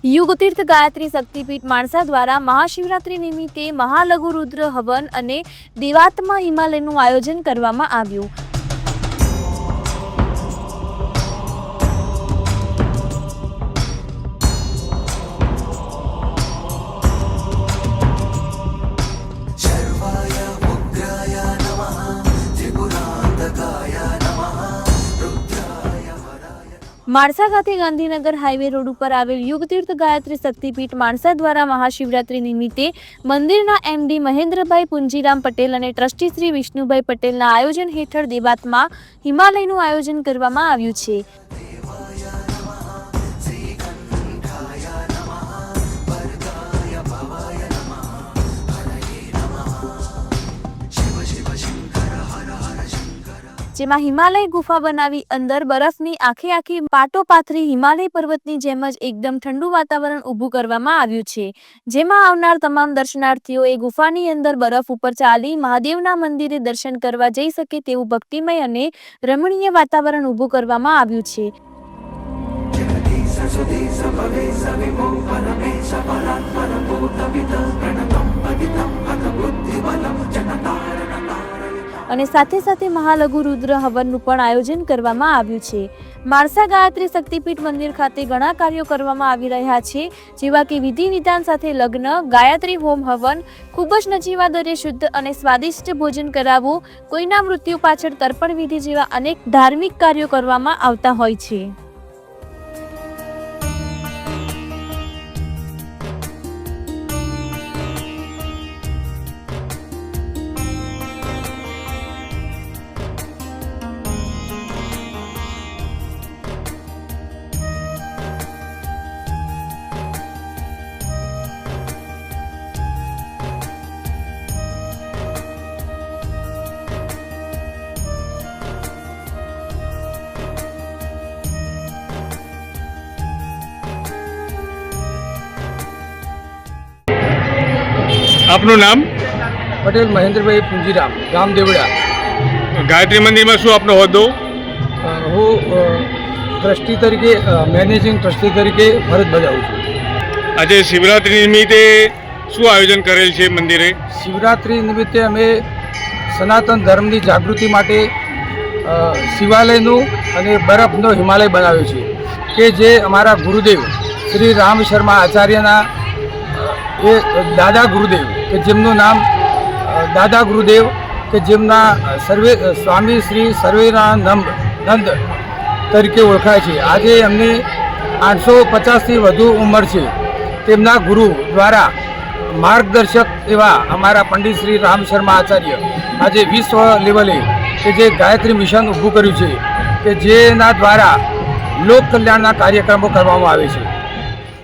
યુગતીર્થ ગાયત્રી શક્તિપીઠ માણસા દ્વારા મહાશિવરાત્રી નિમિત્તે મહાલઘુ રુદ્ર હવન અને દેવાત્મા હિમાલયનું આયોજન કરવામાં આવ્યું। माणसा खाते गांधीनगर हाईवे रोड पर आवेल युगतीर्थ गायत्री शक्तिपीठ माणसा द्वारा महाशिवरात्रि निमित्ते मंदिरना एमडी महेन्द्रभाई पुंजीराम पटेल और ट्रस्टी श्री विष्णुभाई पटेल आयोजन हेठळ देवात्मा हिमालयનું आयोजन કરવામાં આવ્યું છે। જેમાં હિમાલય ગુફા બનાવી અંદર બરફની આખી પાટો પાથરી હિમાલય પર્વતની જેમ જ એકદમ ઠંડુ વાતાવરણ ઊભું કરવામાં આવ્યું છે। જેમાં આવનાર તમામ દર્શનાર્થીઓ એ ગુફાની અંદર બરફ ઉપર ચાલી મહાદેવના મંદિરે દર્શન કરવા જઈ શકે તેવું ભક્તિમય અને રમણીય વાતાવરણ ઊભું કરવામાં આવ્યું છે। અને સાથે સાથે મહાલઘુ રુદ્ર હવનનું પણ આયોજન કરવામાં આવ્યું છે। માણસા ગાયત્રી શક્તિપીઠ મંદિર ખાતે ઘણા કાર્યો કરવામાં આવી રહ્યા છે, જેવા કે વિધિ વિધાન સાથે લગ્ન, ગાયત્રી હોમ હવન, ખૂબ જ નજીવા દરે શુદ્ધ અને સ્વાદિષ્ટ ભોજન કરાવવું, કોઈના મૃત્યુ પાછળ તર્પણ વિધિ જેવા અનેક ધાર્મિક કાર્યો કરવામાં આવતા હોય છે। આપનું નામ? પટેલ મહેન્દ્રભાઈ પુંજીરામ, ગામ દેવડા। ગાયત્રી મંદિરમાં શું આપનો હોદ્દો? હું ટ્રસ્ટી તરીકે મેનેજિંગ ટ્રસ્ટી તરીકે ફરજ બજાવું છું। આજે શિવરાત્રી નિમિત્તે શું આયોજન કરેલ છે મંદિરે? શિવરાત્રિ નિમિત્તે અમે સનાતન ધર્મની જાગૃતિ માટે શિવાલયનું અને બરફનો હિમાલય બનાવ્યો છે કે જે અમારા ગુરુદેવ શ્રી રામ શર્મા આચાર્યના એ દાદા ગુરુદેવ કે જેમનું નામ દાદા ગુરુદેવ કે જેમના સ્વામી શ્રી સર્વેરાનંદ તરીકે ઓળખાય છે। આજે એમને 850થી વધુ ઉંમર છે। તેમના ગુરુ દ્વારા માર્ગદર્શક એવા અમારા પંડિત શ્રી રામ શર્મા આચાર્ય આજે વિશ્વ લેવલે કે જે ગાયત્રી મિશન ઊભું કર્યું છે કે જેના દ્વારા લોક કલ્યાણના કાર્યક્રમો કરવામાં આવે છે।